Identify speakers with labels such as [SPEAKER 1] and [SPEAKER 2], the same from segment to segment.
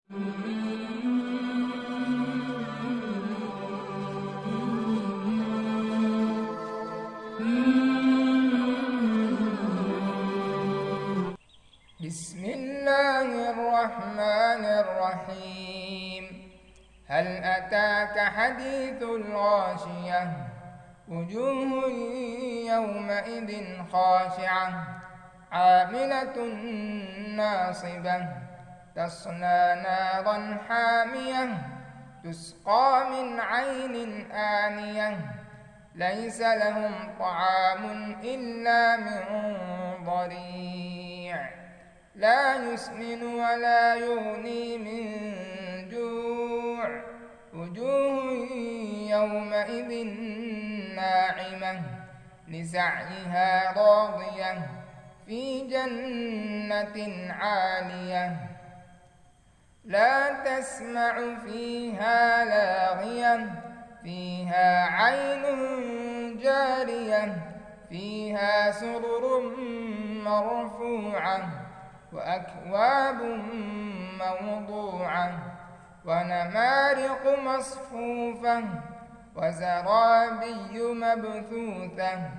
[SPEAKER 1] بسم الله الرحمن الرحيم. هل أتاك حديث الغاشية؟ وجوه يومئذ خاشعة عاملة ناصبة تصلى نارا حامية تسقى من عين آنية ليس لهم طعام إلا من ضريع لا يسمن ولا يغني من جوع وجوه يومئذ ناعمة لسعيها راضية في جنة عالية لا تسمع فيها لاغية فيها عين جارية فيها سرر مرفوعة وأكواب موضوعة ونمارق مصفوفة وزرابي مبثوثة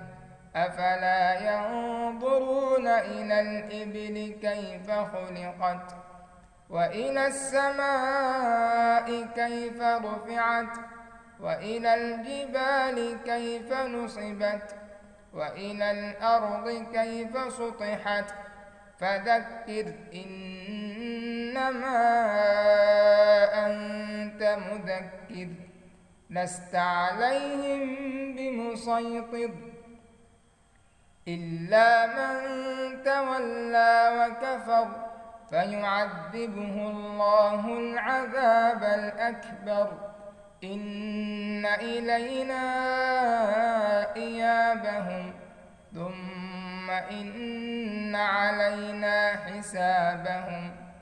[SPEAKER 1] أفلا ينظرون إلى الإبل كيف خلقت وإلى السماء كيف رفعت وإلى الجبال كيف نصبت وإلى الأرض كيف سطحت فذكر إنما أنت مذكر لست عليهم بمسيطر إلا من تولى وكفر فيعذبه الله العذاب الأكبر إن إلينا إيابهم ثم إن علينا حسابهم